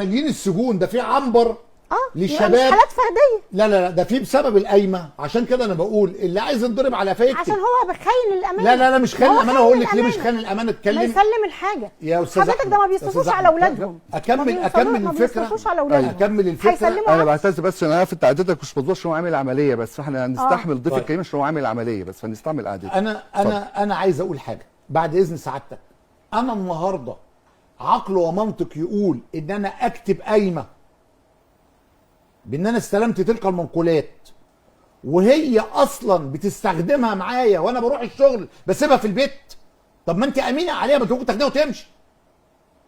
مالين السجون ده في عنبر للشباب، مش حالات فرديه. لا ده في بسبب القايمه. عشان كده انا بقول اللي عايز ينضرب على فايدتي عشان هو بخاين الامانه. لا مش خاين الامانه. هقول لك ليه مش خاين الامانه. اتكلم ما يسلم الحاجه يا استاذ حضرتك. ده ما بيصرفوش على اولادهم. اكمل الفكره. اكمل الفكره. انا بعتذر بس عشان انا في تعديتك مش موضوع عشان هو عامل عمليه بس، فاحنا هنستحمل ضيف الكريم عشان هو عامل عمليه بس، فنستحمل قعدتك. انا عايز اقول حاجه بعد اذن سعادتك. انا النهارده عقل ومنطق يقول ان انا اكتب قايمه بان انا استلمت تلك المنقولات وهي اصلا بتستخدمها معايا وانا بروح الشغل بسيبها في البيت. طب ما انت امينه عليها، ما انت ممكن تاخديها وتمشي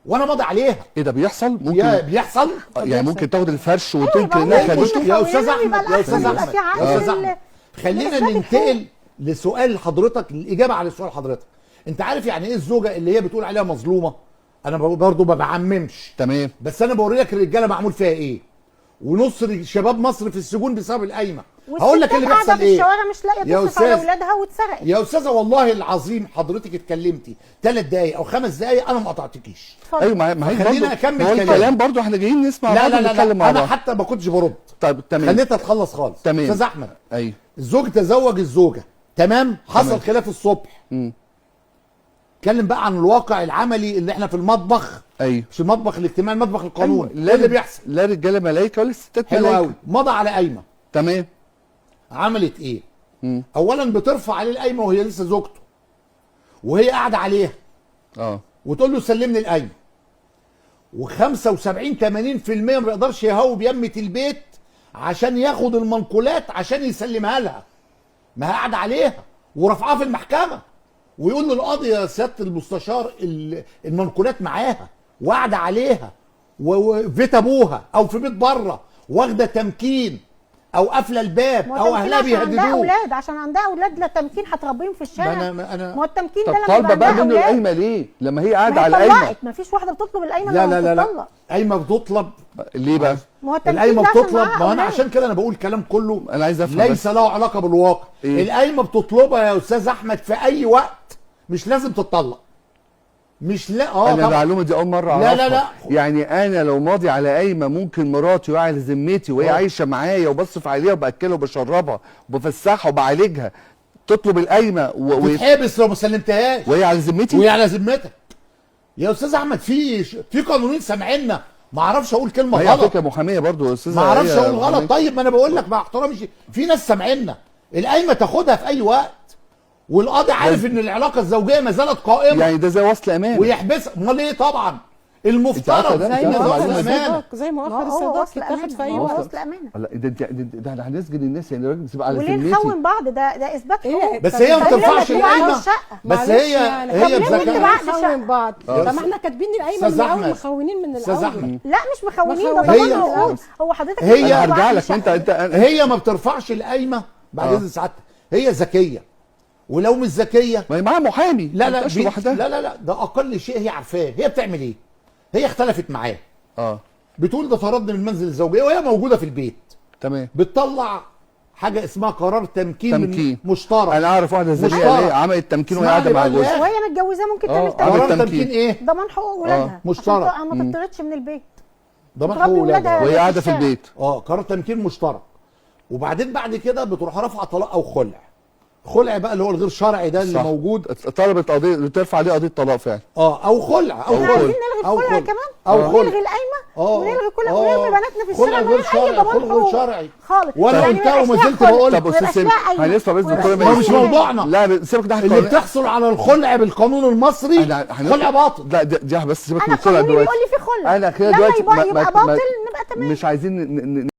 وانا ماضي عليها. ايه ده بيحصل؟ ممكن بيحصل يعني ممكن تاخد الفرش وتنقل يا استاذ احمد خلينا ننتقل لسؤال حضرتك، الاجابه على سؤال حضرتك. انت عارف يعني ايه الزوجه اللي هي بتقول عليها مظلومه؟ انا برضه ما بعممش، تمام، بس انا بوري لك الرجاله معمول فيها ايه، ونص شباب مصر في السجون بسبب القايمه. هقول لك اللي بيحصل في الشوارع مش لاقيه تصرف على اولادها واتسرقت. يا استاذه والله العظيم حضرتك اتكلمتي 3 دقايق او 5 دقايق انا ما قطعتكيش. ايوه ما هي خلينا اكمل الكلام برضه احنا جايين نسمع. لا انا حتى ما كنتش برد. طيب تمام، خليتها تخلص خالص. تمام استاذ احمد، ايوه الزوج تزوج الزوجه، تمام، حصل خلاف الصبح. اتكلم بقى عن الواقع العملي اللي احنا في المطبخ. ايوه مش المطبخ الاجتماعي، المطبخ القانوني. ايه اللي بيحصل؟ لا رجاله ملايكه ولا ستات ملايكه. حلو قوي. مضى على قايمه، تمام. عملت ايه؟ اولا بترفع عليه القايمه وهي لسه زوجته وهي قاعده عليها وتقول له سلمني القايمه. و75 80% ما بيقدرش يهوب بيمه البيت عشان ياخد المنقولات عشان يسلمها لها، ما هي قاعده عليها ورفعها في المحكمه، ويقول له القاضي يا سياده المستشار المنقولات معاها وقاعده عليها وفي بيت ابوها او في بيت بره واخده تمكين او قافله الباب او اهلها بيهددوه. عندها اولاد، عشان عندها اولاد لا تمكين هتربيهم في الشارع. ما هو التمكين ده لما طالبه بقى منه القايمه ليه؟ لما هي قاعده على القايمه. ما فيش واحده بتطلب القايمه لما بتطلق. قايمه بتطلب ليه بقى؟ ما هو التمكين القايمه بتطلب. ما انا عشان كده انا بقول كلام كله انا عايز افهم ليس له علاقه بالواقع. القايمه بتطلبها يا استاذ احمد في اي وقت، مش لازم تتطلق. مش انا المعلومه دي اول مره اعرفها. لا يعني انا لو ماضي على قايمه ممكن مراتي وقع على ذمتي وهي عايشه معايا وبصرف عليها وباكلها وبشربها وبفسحها وبعالجها تطلب القايمه تتحبس لو ما سلمتهاش وهي على ذمتي وهي على ذمتك. يا استاذ احمد في قانونين سامعيننا، ما اعرفش اقول كلمه غلط. هي فكره محاميه برضو يا استاذ، ما اعرفش اقول غلط. طيب ما انا بقول لك مع احترامي، في ناس سامعيننا القايمه تاخدها في اي وقت والقاضي عارف ان العلاقه الزوجيه ما زالت قائمه، يعني ده زي وصل امان ويحبسها. امال ايه؟ طبعا المفترض زي مؤخر الصداق يتاخد في اي وقت. وصل امانه. لا ده هنسجن الناس، يعني الراجل بتبقى على ذمتي. وليه نخون بعض؟ ده اثبات حقوق. بس هي ما بترفعش القايمه. بس هي بذكاء بعض. طب ما احنا كاتبين القايمه من الاول، مخونين من الاول. لا مش مخونين، ده ضمان. هو حضرتك هي هرجع لك هي ما بترفعش القايمه بعد اذن سعادتك. هي ذكيه، ولو مش ذكيه ما هي معاها محامي. لا ده اقل شيء هي عارفاه. هي بتعمل ايه؟ هي اختلفت معاه. بتقول ده طردني من منزل الزوجيه وهي موجوده في البيت. تمام. بتطلع حاجه اسمها قرار تمكين مشترك. انا اعرف واحده زميله عملت تمكين وهي قاعده مع جوزها وهي متجوزاه. ممكن تعمل قرار تمكين ايه؟ ضمان حقوق ولادها مشترك، ما تطردش من البيت. ضمان حقوق ولادها وهي قاعده في البيت. قرار تمكين مشترك. وبعدين بعد كده بتروح رافعه طلاق او خلع بقى اللي هو الغير شرعي ده اللي موجود. طلبت قضيه ترفع عليه قضيه طلاق فعلا. او خلع احنا عايزين نلغي الخلع كمان، نلغي القايمه ونلغي كل بناتنا في الشارع غير شرعي. خلع غير شرعي خالص. وانا قلتها وما زلت بقول. طب استاذ سامي هنسمع بس دكتور ما مش موضوعنا. لا سيبك ده اللي بتحصل على الخلع بالقانون المصري خلع باطل. لا دي بس سيبك من الخلع دلوقتي. بيقول لي في خلع. انا كده دلوقتي يبقى باطل نبقى تمام. مش عايزين